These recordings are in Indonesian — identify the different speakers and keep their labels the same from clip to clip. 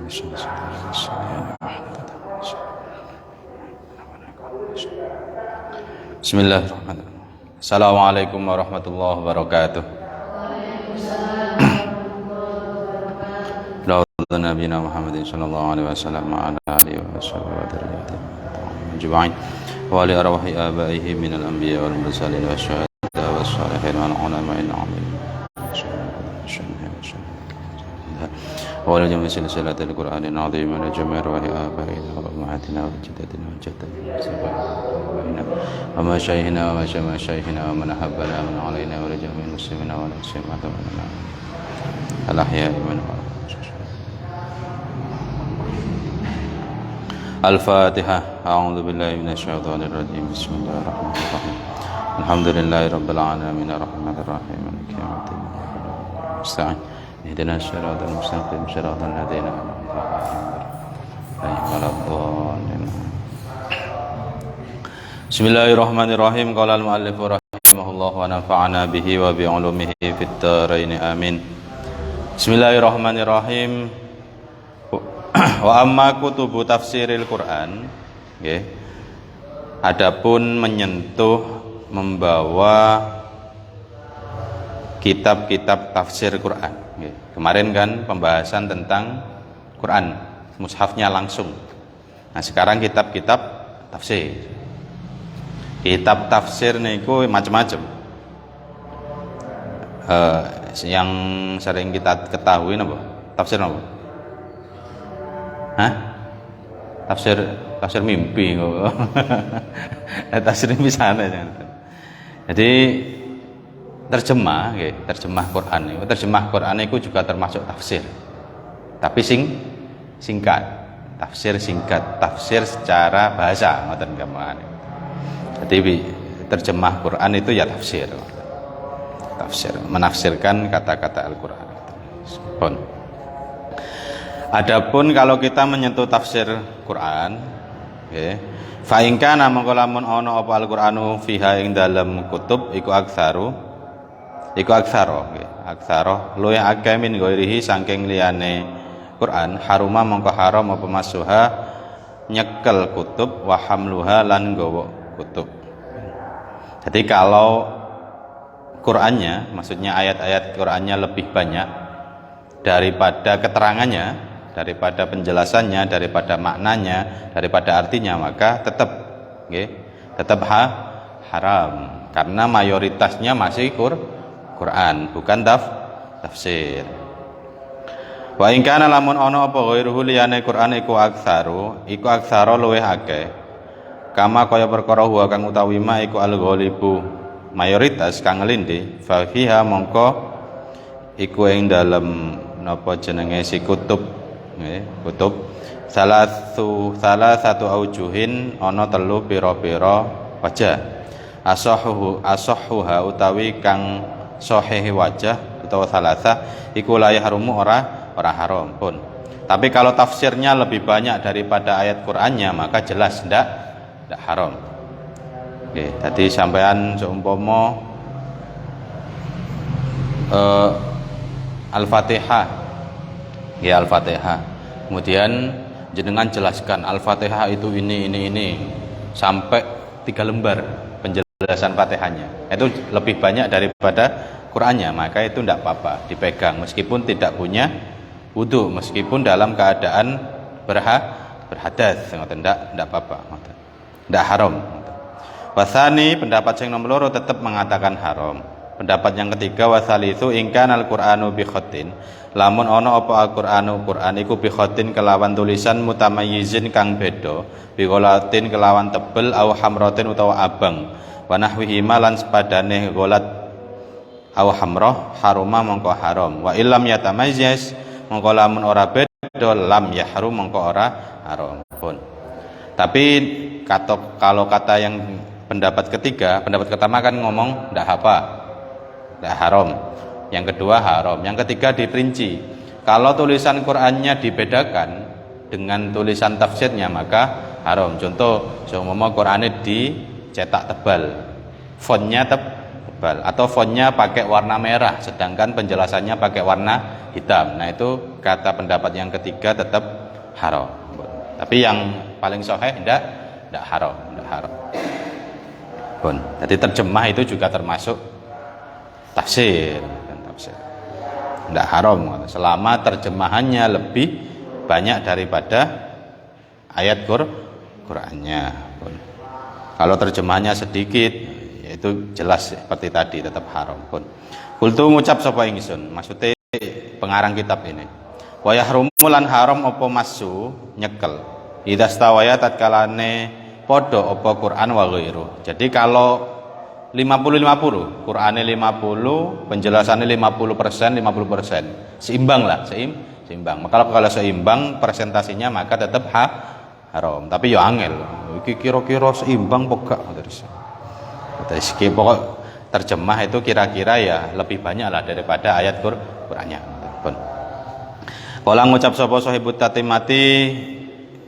Speaker 1: Bismillahirrahmanirrahim. Assalamualaikum warahmatullahi wabarakatuh. Rasulullah Nabi Muhammadin sallallahu alaihi wasallam wa ala alihi wa sahbihi ajma'in wa ali arwahi abaihi minal anbiya wal mursalin wa syuhada was salihin wal ulama'il 'amilin wa ala jami'i silsilatil Qur'anil 'azim wa jami'i arwahi abaina wa ummahatina wa jaddatina wa jaddina wa masyaykhina wa masyaykhina wa man habbana min 'alaina wa jami'il muslimina wa muslimat wa al-ahya'i minhum. Al-Fatihah. A'udzu billahi minasyaitonir rajim. Bismillahirrahmanirrahim. Alhamdulillahi rabbil alamin arrahmanir rahim maliki yaumiddin. Musta'in. Ihdinas siratal mustaqim siratal ladzina an'amta 'alaihim waladdallin. Bismillahirrahmanirrahim. Qala al-mu'allif rahimahullah wa nafa'ana bihi wa bi 'ulumihi fid dharain amin. Bismillahirrahmanirrahim. Wa amma kutubu tafsiril Quran, okay. Adapun menyentuh membawa kitab-kitab tafsir Quran, okay. Kemarin kan pembahasan tentang Quran, mushafnya langsung. Nah sekarang kitab-kitab tafsir. Kitab tafsir niku macam-macam. Yang sering kita ketahui apa? Tafsir apa? Hah? Tafsir mimpi kok. Tafsir mimpi sana jangan. Jadi terjemah, okay. Terjemah Quran itu, terjemah Quran itu juga termasuk tafsir. Tapi singkat. Tafsir singkat, tafsir secara bahasa ngoten gampang. Jadi terjemah Quran itu ya tafsir. Tafsir menafsirkan kata-kata Al-Qur'an. Pun. Adapun kalau kita menyentuh tafsir Quran, okay. Fa in kana mongko lamun ana apa Al-Qur'anu fiha ing dalem kutub iku aksaru, okay. Aksaro luwih akeh min ghairihi saking liyane Quran, haruma mongko haram apa masuha nyekel kutub wa hamluha lan nggawa kutub. Jadi kalau Qurannya, maksudnya ayat-ayat Qurannya lebih banyak daripada keterangannya, daripada penjelasannya, daripada maknanya, daripada artinya, maka tetap, okay, tetap haram karena mayoritasnya masih Quran, bukan tafsir. Wa in kana lamun ana apa ghairuhu liyane Quran iku aksaru luwih akeh. Kama kaya perkara huwa kang utawi ma iku al-ghalibu mayoritas kang nglindi fa fiha mongko iku ing dalem napa jenenge si kutub. Kutub salah satu aujuhin ana telu pira-pira wajah asohuha utawi kang sahih wajah utawa salasa iku la yahrumu ora haram pun. Tapi kalau tafsirnya lebih banyak daripada ayat Qur'annya maka jelas ndak haram. Oke, tadi sampean seumpama Al-Fatihah. Ya Al-Fatihah. Kemudian jenengan jelaskan Al-Fatihah itu ini sampai 3 lembar penjelasan Fatihahnya. Itu lebih banyak daripada Qur'annya, maka itu tidak apa-apa dipegang meskipun tidak punya wudu, meskipun dalam keadaan berhadas, tidak apa-apa. Tidak haram. Wasani pendapat yang nomor 2 tetap mengatakan haram. Pendapat yang ketiga wasalisu ingkan al-Qur'anu bi khatin. Lamun ana apa al-Qur'anu Qur'an iku bi khatin kelawan tulisan mutamayyizin kang beda, bi ghalatin kelawan tebel au hamratin utawa abang. Wa nahwihi malan sepadane ghalat au hamrah haruma mongko haram. Wa illam yatamayyiz mongko lamun ora beda lam yahrum mongko ora haram pun. Tapi kalau kata yang pendapat ketiga, pendapat pertama kan ngomong ndak apa. Tidak haram. Yang kedua haram. Yang ketiga diperinci. Kalau tulisan Qur'annya dibedakan dengan tulisan tafsirnya maka haram. Contoh, seumpama Qur'annya dicetak tebal, fontnya tebal, tebal, atau fontnya pakai warna merah sedangkan penjelasannya pakai warna hitam. Nah itu kata pendapat yang ketiga tetap haram. Tapi yang paling sahih tidak haram, Pun. Jadi terjemah itu juga termasuk tafsir. Tidak haram selama terjemahannya lebih banyak daripada ayat Qur'annya. Kalau terjemahannya sedikit, itu jelas seperti tadi tetap haram pun. Kultu ngucap sapa ingsun, maksudnya pengarang kitab ini. Wa yahrumu lan haram apa masu nyekel. Idza stawaya tatkalane padha apa Quran wa ghairu. Jadi kalau 50-50, Qur'ane 50, penjelasannya 50%, seimbang lah, seimbang. Maka kalau seimbang presentasinya maka tetap haram. Tapi ya angel. Iki kira-kira seimbang pokok terus. Terus pokok terjemah itu kira-kira ya lebih banyak lah daripada ayat Qur'annya. Pun. Kala ngucap sapa sahibut tatimati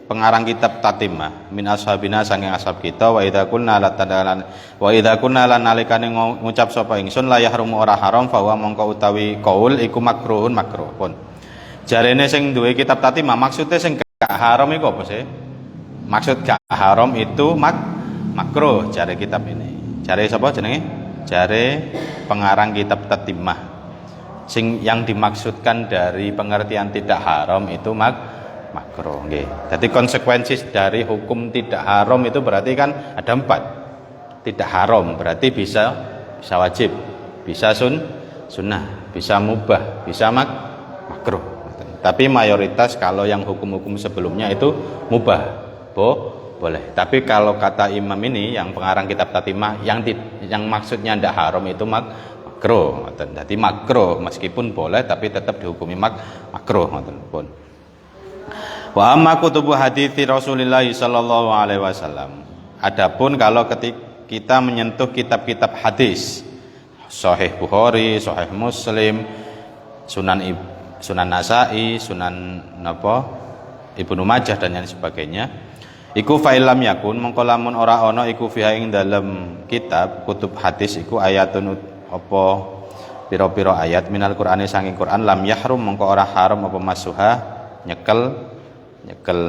Speaker 1: pengarang kitab Tatimah min ashabina sanging ashab kita wa idza kunna lan nalikane ngucap sapa ingsun la yahrumu ora haram fa wa mongko utawi qaul iku makruhun makruh pun. Jarene sing duwe kitab Tatimah maksudnya sing gak haram iku apa sih? Maksud gak haram itu makruh jare kitab ini. Jare sapa jenenge? Jare pengarang kitab Tatimah. Sing yang dimaksudkan dari pengertian tidak haram itu makruh nggih. Jadi konsekuensi dari hukum tidak haram itu berarti kan ada 4. Tidak haram berarti bisa wajib, bisa sunnah, bisa mubah, bisa makruh. Tapi mayoritas kalau yang hukum-hukum sebelumnya itu mubah, boleh. Tapi kalau kata imam ini yang pengarang kitab Tatimah yang maksudnya tidak haram itu makruh. Jadi makruh meskipun boleh tapi tetap dihukumi makruh pun. Wa amma kutubu hadithi Rasulullah sallallahu alaihi wasallam. Adapun kalau ketika kita menyentuh kitab-kitab hadis, Sahih Bukhari, Sahih Muslim, Sunan Nasa'i, Sunan Ibnu Majah dan yang sebagainya, iku fa'ilam yakun mongko lamun ora ana iku fiha ing dalem kitab kutub hadis iku ayatun apa pira-pira ayat minal Qur'ani saking Quran lam yahrum mongko ora haram apa masuha nyekel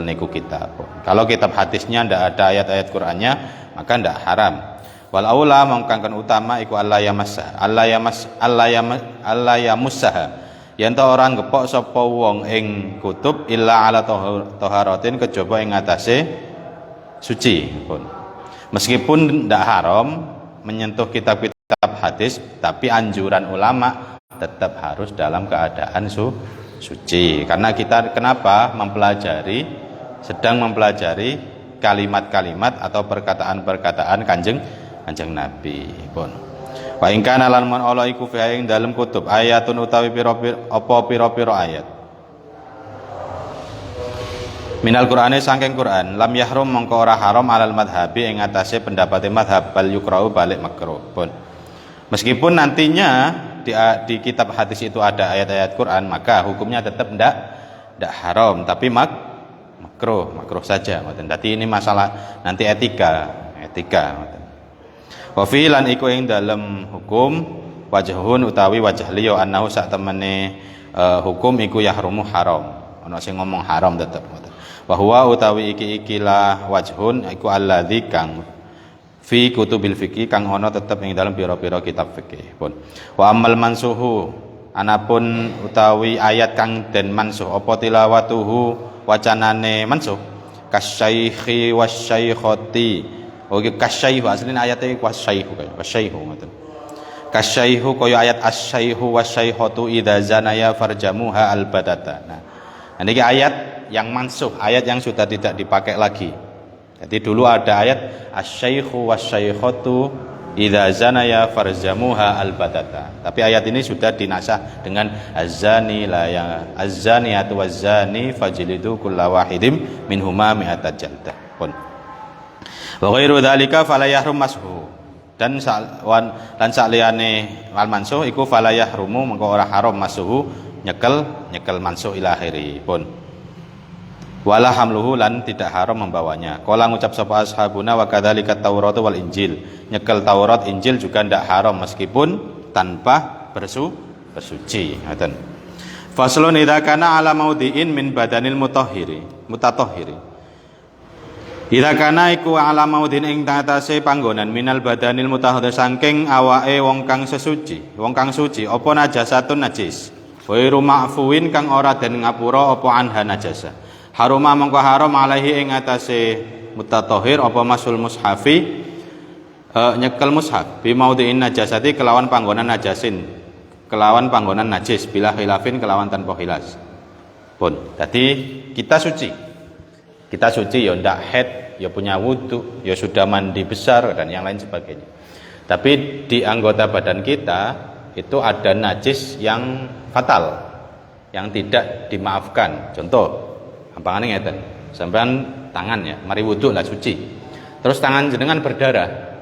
Speaker 1: niku kitab. Kalau kitab hadisnya ndak ada ayat-ayat Qur'annya maka ndak haram. Wal aula mongkangken utama iku Allah yamussaha. Yen ta ora ngepok sapa wong ing kutub illa ala taharatin kejaba ing atase suci pun. Meskipun ndak haram menyentuh kitab-kitab hadis tapi anjuran ulama tetap harus dalam keadaan suci. Karena kita kenapa sedang mempelajari kalimat-kalimat atau perkataan-perkataan kanjeng Nabi pun. Wa in kana lan man ala iku fi ing dalem kutub ayatun utawi pira-pira ayat. Minal Qur'ane saking Qur'an lam yahrum mongko ora haram alal madhabi ing atase pendapate madhab bal yukrau balik makruh pun. Meskipun nantinya di kitab hadis itu ada ayat-ayat Quran maka hukumnya tetap tidak haram tapi makruh saja. Jadi ini masalah nanti etika. Wa fi lan iku ing dalem hukum wajhun utawi wajah liya annahu sak temene hukum iku yahrumu haram. Ana sing ngomong haram tetep. Wa huwa utawi ikilah wajhun iku alladzi kang fi kutubil fikih kang ono tetep ing dalam pira-pira kitab fikih pun. Wa amal mansuhu anapun utawi ayat kang den mansuh apa tilawatuhu wacanane mansuh kasyaikhi wasyaikhati. Oke kasyaihu asline ayate wasyaihu ngoten. Kasyaihu kaya ayat asyaihu wasyaikhatu idza zanaya farjamuha albatata. Nah, ini ayat yang mansuh, ayat yang sudah tidak dipakai lagi. Jadi dulu ada ayat asyaikhu wasyaikhatu idza zanaya farjamuha albatata. Tapi ayat ini sudah dinasah dengan azzaniyatu wazzani fajlidu kullawahidin minhuma mi'ata jaldah. Pun. Wa ghairu dzalika fala yahrum mashu. Dan saliyane wal mansuh iku fala yahrumu mengko ora haram masuhu nyekel mansuh ila akhiri pun. wala hamluhu lan tidak haram membawanya. Qala ngucap sapa ashabuna wa kadzalika Taurat wal Injil. Nyekel Taurat Injil juga ndak haram meskipun tanpa bersuci. Ngoten. Faslun idza kana ala maudhi'in min badanil mutatahhiri. Idza kana iku ala maudhin ing atase panggonan minal badanil mutahhir saking awake wong kang sesuci, wong kang suci apa najasatun najis. Wairu ma'fuwin kang ora den ngapura apa anha najasa. Haruma mongko haram alaihi ing atase mutatahhir apa masul mushafi nyekel mushaf bi maudhi'in najasati kelawan panggonan najasin, kelawan panggonan najis bila khilafin kelawan tanpa khilas. Pun. Jadi kita suci ya ndak haid, ya punya wudu, ya sudah mandi besar dan yang lain sebagainya. Tapi di anggota badan kita itu ada najis yang fatal, yang tidak dimaafkan. Contoh, gampangane ngeten. Sampean tangan ya, mari wudu lah suci. Terus tangan jenengan berdarah.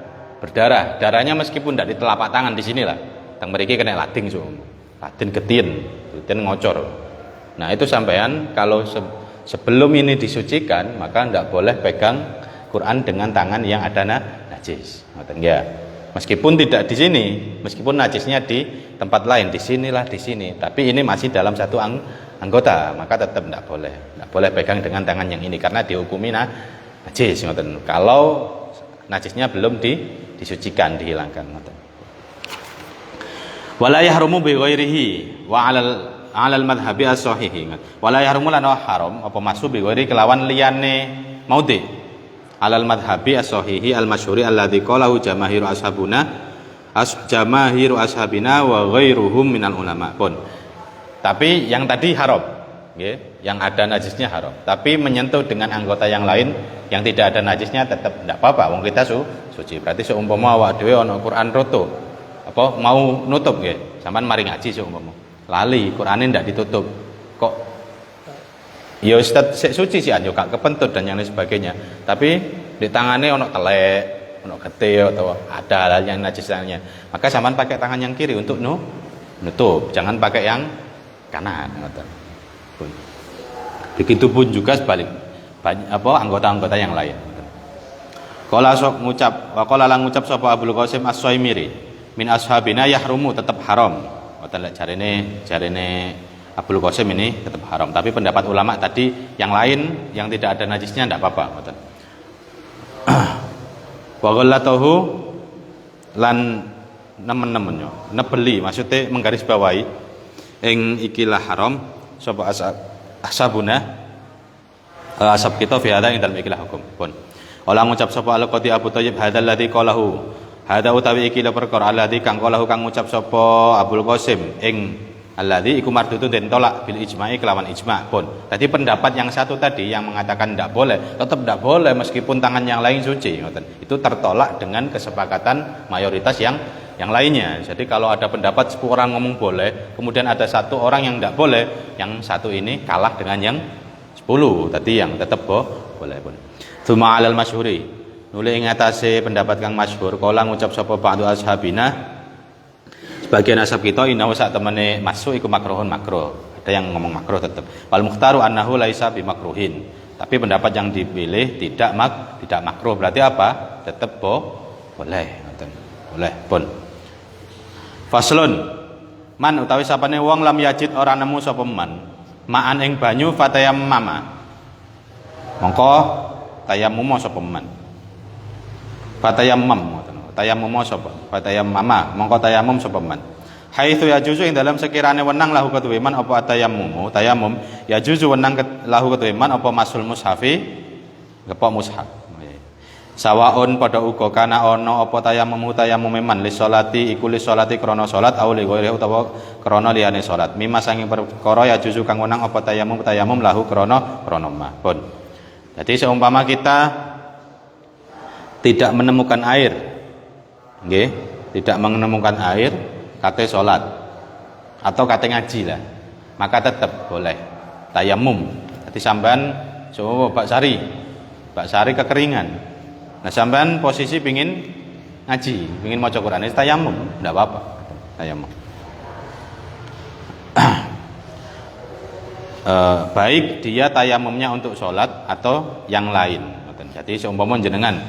Speaker 1: Darahnya meskipun tidak di telapak tangan di sini lah. Tang mriki kena lading lading getien ngocor. Nah, itu sampean kalau sebelum ini disucikan, maka tidak boleh pegang Quran dengan tangan yang ada najis. Ngoten ya. Meskipun tidak di sini, meskipun najisnya di tempat lain, di sinilah di sini, tapi ini masih dalam satu anggota, maka tetap tidak boleh pegang dengan tangan yang ini karena dihukumi najis. Ngoten. Kalau najisnya belum disucikan, dihilangkan. Ngoten. Wala yahrumu bi ghairihi wa 'alal madhhabi as-sahih. Wala yahrumu lan haram apa masu bi ghairi kelawan liyane maudhi. 'Alal madhhabi as-sahih al-masyhuri alladzi qalahu jamaahiru ashabina wa ghairuhum minal ulama. Pun. Tapi yang tadi haram, nggih, yang ada najisnya haram. Tapi menyentuh dengan anggota yang lain yang tidak ada najisnya tetap tidak apa-apa. Wong kita suci. Berarti seumpama awak dhewe ana Quran roto, apa mau nutup nggih, sampean mari ngaji seumpama. Lali Qurane ndak ditutup. Kok ya Ustaz sik suci sih anjo gak kepentut dan yang lain sebagainya. Tapi di tangannya ono telek, ono getih atau ada hal yang najisnya. Maka sampean pakai tangan yang kiri untuk nutup, jangan pakai yang kanan. Begitupun juga sebalik anggota-anggota yang lain. Qala sok ngucap wa qala lang ngucap sapa Abdul Qasim As-Suaimiri min ashabina yahrumu tetap haram. Wonten jarene Abdul Qasim ini tetap haram, tapi pendapat ulama tadi yang lain yang tidak ada najisnya tidak apa-apa. Ngoten. Wa ghallatahu lan nemen-nemennya nebeli, maksudnya menggarisbawahi ing ikilah haram sapa ashabuna ashab kita fi hadza ing dalem ikilah hukum. Pun. Ola ngucap sapa al-Qadi Abu Thayyib hadzal ladzi qalahu. Hadza utawi ikilah perkara alladzi kang qalahu kang ngucap sapa Abdul Qasim ing alladzi iku mardutun den tolak bil ijma'i kelawan ijma'. Pun. Tadi pendapat yang satu tadi yang mengatakan tidak boleh, tetap tidak boleh meskipun tangan yang lain suci. Itu tertolak dengan kesepakatan mayoritas yang lainnya. Jadi kalau ada pendapat 10 orang ngomong boleh, kemudian ada satu orang yang tidak boleh, yang satu ini kalah dengan yang 10. Tadi yang tetap boleh. Tsumma 'alal masyhuri. Nuli ing atase pendapat kang masyhur, kala ngucap sapa ba'du ashabina sebagian ashab kita inau sak temene masuk iku makruhun makruh. Ada yang ngomong makruh tetap. Wal mukhtaru annahu laisa bi makruhin. Tapi pendapat yang dipilih tidak makruh. Berarti apa? Tetap boleh. Boleh pun. Faslun man utawi sapane wong lam yajid ora nemu sapa man ma'an ing banyu fatayammama. Mongko tayammum sapa man. Tayammum sapa? Fatayammama mongko tayammum sapa man. Haitsu yajuzu ing dalam sekirane wenang lahu kedue man apa tayammum yajuzu wenang lahu kedue man apa masul mushafi ngepok mushaf. Sawaun pada uga kana ana apa tayammum man li sholati iku li sholati krana salat au li ghairi utawa krana liyane salat. Mimma sanging perkara yajuzu kang wenang apa tayammum lahu krana mah. Pun. Jadi seumpama kita tidak menemukan air, nggih, tidak menemukan air kate salat atau kate ngaji lah, maka tetap boleh tayammum. Jadi sampean coba Pak Sari kekeringan. Nah sampean posisi pingin ngaji, pingin maca Quran, tayammum, enggak apa-apa, tayammum. baik dia tayamumnya untuk sholat atau yang lain. Jadi seumpama jenengan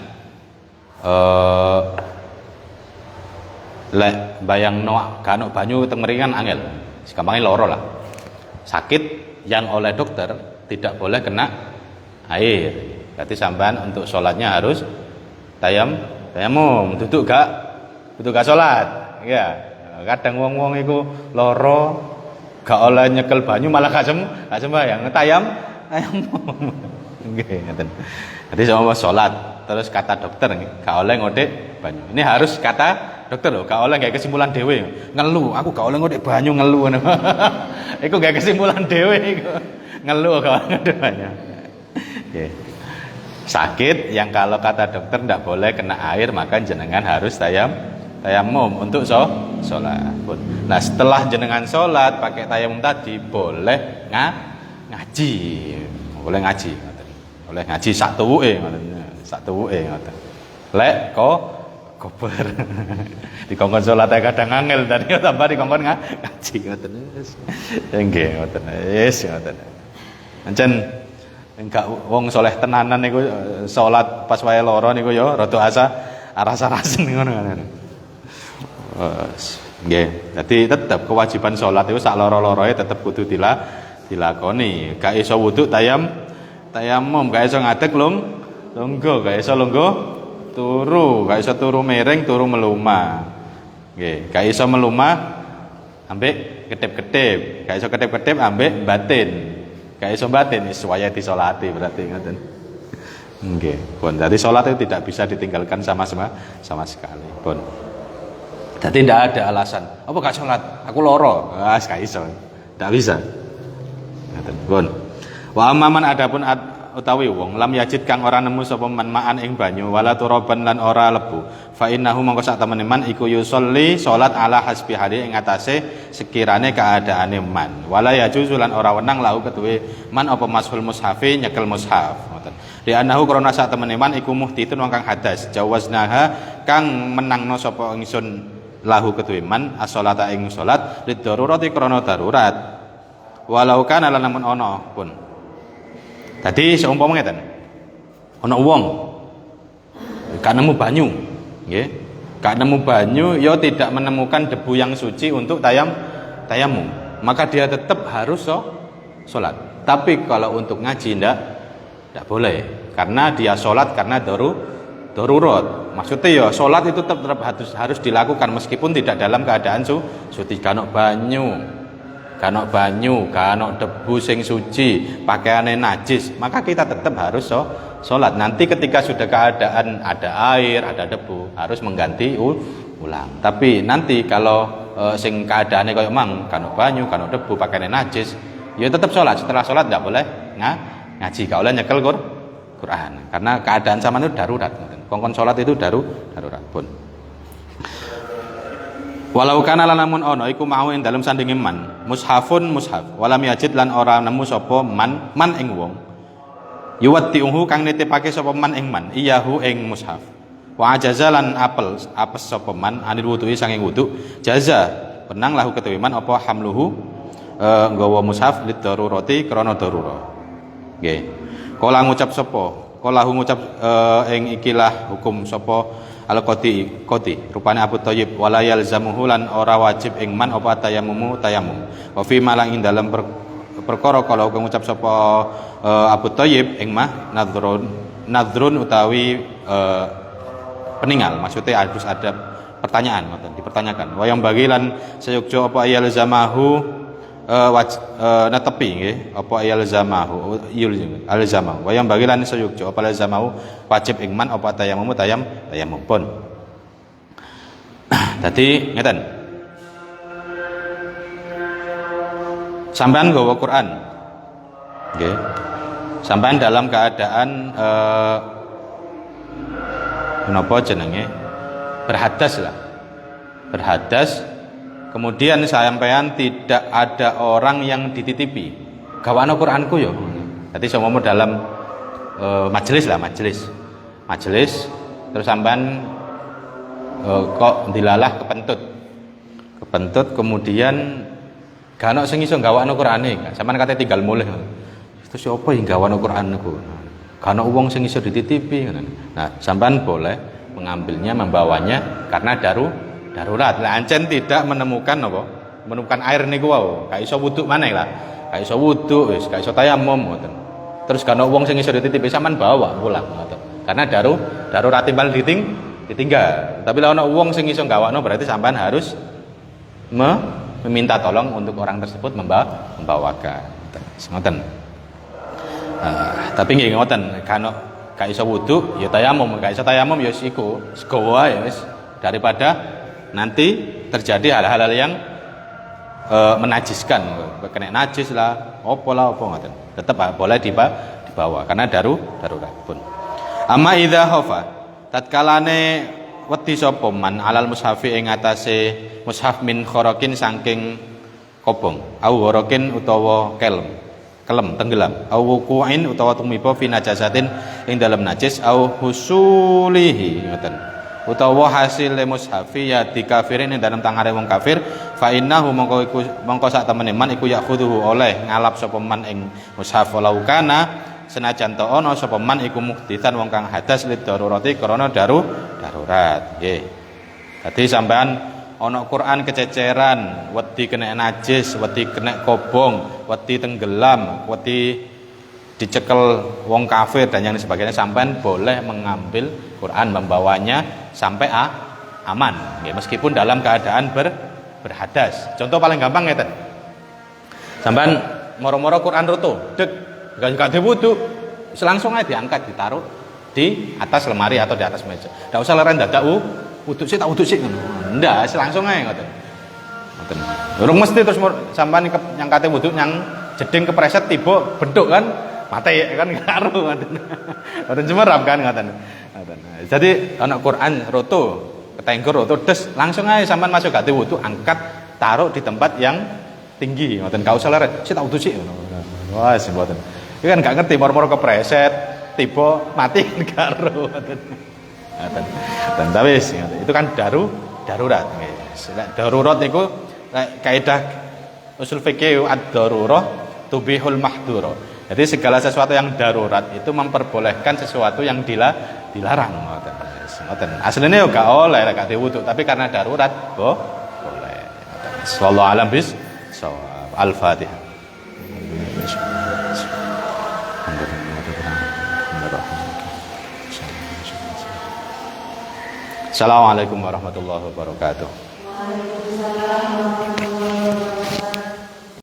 Speaker 1: lek bayang gak ono banyu teng mriki kan angel. Gampangnya loro lah. Sakit yang oleh dokter tidak boleh kena air. Berarti sampean untuk sholatnya harus tayamum. Duduk gak sholat. Ya. Kadang wong-wong iku loro gak oleh nyekel banyu malah gak sembahyang. Tayamum. Nggih, ngoten. Jadi sama sholat terus kata dokter gak oleh ngodek banyu. Ini harus kata dokter loh, gak oleh gak kesimpulan dhewe. Ngeluh, aku gak oleh ngodek banyu ngeluh. Iku gak kesimpulan dhewe iku. Ngeluh gak oleh ngodek banyu. Oke. Sakit yang kalau kata dokter ndak boleh kena air, maka jenengan harus tayamum untuk sholat. Nah, setelah jenengan sholat pakai tayamum tadi boleh ngaji. Boleh ngaji. Oleh ngaji sak tuwuke ngoten. Lek kober. Dikongkon salate kadang angel tadi tambah dikongkon ngaji ngoten. Nggih ngoten. Wis ngoten. Ancen enggak wong saleh tenanan niku salat pas wae lara niku ya rada aras-arasen ngono. Nggih. Dadi tetep kewajiban salat itu sak lara-larae tetep kudu dilakoni. Gak iso wudu tayamum, gak iso ngadeg lungguh, gak iso lungguh turu, gak iso turu miring, turu melumah. Nggih, gak iso melumah ambek ketip-ketip, gak iso ketip-ketip ambek batin. Gak iso batin wis waya disolati berarti ngoten. Nggih, pun. Jadi salat itu tidak bisa ditinggalkan sama sekali, pun. Jadi tidak ada alasan. Apa gak salat? Aku loro. Gak iso. Tidak bisa. Ngoten, pun. Wa amman adapun utawi wong lam yajid kang ora nemu sapa man ma'an ing banyu wala turaban lan ora lebu fa innahu mongko sak temene man iku yusolli salat ala hasbi hali ing atase sekirane keadaane man wala yajuzu lan ora wenang lahu ketuwe man apa mashul mushafi nyekel mushaf ngoten di annahu krana sak temene man iku muhtitun wong kang hadas jawaznaha kang menangno sapa ingsun lahu ketuwe man as-sholata ing salat liddarurati krana darurat walau kana lan namun ana pun. Tadi seumpama ngeten. Ana wong gak nemu banyu, nggih. Gak nemu banyu ya tidak menemukan debu yang suci untuk tayamum. Maka dia tetap harus salat. Tapi kalau untuk ngaji ndak boleh karena dia salat karena darurat. Maksudnya ya salat itu tetap harus dilakukan meskipun tidak dalam keadaan suci gak banyu, gak debu sing suci, pakaiannya najis, maka kita tetap harus sholat. Nanti ketika sudah keadaan ada air, ada debu, harus mengganti ulang. Tapi nanti kalau sing keadaannya kayak mang, gak banyu, gak debu, pakaiannya najis, ya tetap sholat. Setelah sholat tidak boleh ngaji, gak boleh nyekel Quran. Karena keadaan zaman itu darurat. Kongkon sholat itu darurat pun. Walau kana lan lamun ana iku mau ing dalem sandinge man mushafun mushaf walam yajid lan ora nemu sapa man ing wong yuwatti'uhu kang nitipake sapa man ing man iyahu ing mushaf wa ajaza lan apes sapa man anil wudu'i sanging wudu jaza penang lahu ketuwi man apa hamluhu nggawa mushaf lid darurati krana darurah nggih kala ngucap sapa kala ngucap ing ikilah hukum sapa al-qoti rupane Abu Thayyib wala yalzamuhu lan ora wajib ing man apa tayamum wa fi malang ing dalem perkara kalau ngucap sapa Abu Thayyib ing mah nadrun utawi peninggal maksudnya harus ada pertanyaan ngoten dipertanyakan wa yang bagi lan sayukjo apa yalzamahu netepi nggih apa yalzamahu alzamahu wa yang bagi lan sayukjo apa yalzamahu wajib ing man apa tayamum pun. Dadi ngeten. Sampean nggawa Quran. Nggih. Sampean dalam keadaan menapa jenenge? Berhadas lah. Berhadas kemudian sampean tidak ada orang yang dititipi. Gawane Quranku yo. Dadi sama dalam majelis terus sampean kok dilalah kepentut kemudian Gak ono sing iso gawakno Qur'ane, sampean kate tinggal mulih. Terus apa yang gawakno Qur'an niku? Gak ono wong sing iso dititipi. Nah, sampean boleh mengambilnya, membawanya karena darurat. Lah ancen tidak menemukan apa? Menemukan air niku wau. Gak iso wudu maneh lah. Gak iso wudu, wis gak iso tayamum ngoten. Terus gak ono wong sing iso dititipi sampean bawa pulang ngoten. Karena darurat timbal ditinggal. Tapi lah ono wong sing iso gawakno berarti sampean harus meminta tolong untuk orang tersebut membawakan. Ngoten. Tapi nggih ngoten, gak iso wudu ya tayamum, gak iso tayamum ya iku segowo ya wis daripada nanti terjadi hal-hal yang menajiskan, kena najis lah, opo ngoten. Tetap boleh dibawa karena darurat pun. Amma idza khafa tatkalane wedi sapa man alal mushafi ing atase mushaf min khorokin saking kobong au khorokin utawa kelem tenggelam au wukuin utawa tumiba fi najasatin ing dalam najis au husulihi ngoten utawa hasil mushafi ya dikafirin ing dalam tangare wong kafir fa innahu mongko sak temene man iku yakhudhu oleh ngalap sapa man ing mushaf walau kana senajan to ana sapa man iku muhditsan wong kang hadas lid darurati krana darurat nggih. Dadi sampean ana Quran kececeran, wedi kena najis, wedi kena kobong, wedi tenggelam, wedi dicekel wong kafir dan yang sebagainya, sampean boleh mengambil Quran, membawanya sampai aman nggih, meskipun dalam keadaan berhadas. Contoh paling gampang ngeten. Sampean moro-moro Quran roto, dek gak wudu, langsung aja diangkat, ditaruh di atas lemari atau di atas meja. Enggak usah leren dadak wudu sih, tak wudu sih. Ndak, langsung aja ngoten. Ngoten. Urung mesti terus sampean nyangkate wudu nyang jeding kepreset tiba bentuk kan mate kan karo ngoten. Ngoten cemerap kan ngoten. Ngoten. Jadi ana Quran roto, ketengkur roto des langsung aja sampean masuk gak wudu, angkat taruh di tempat yang tinggi ngoten. Enggak usah leren, sih tak wudu sih. Wah, sing mboten. Iki kan gak ngerti moro-moro kepreset, tiba mati karo ngoten. Ngoten. Tapi itu kan darurat nggih. Darurat niku kaidah usul fikih ad-darurah tubihul mahdhura. Jadi segala sesuatu yang darurat itu memperbolehkan sesuatu yang dilarang ngoten. Ngoten. Asline yo gak oleh gak diwudhu, tapi karena darurat boleh. Wallahu alam bis shawab. Al-Fatihah. Assalamualaikum warahmatullahi wabarakatuh.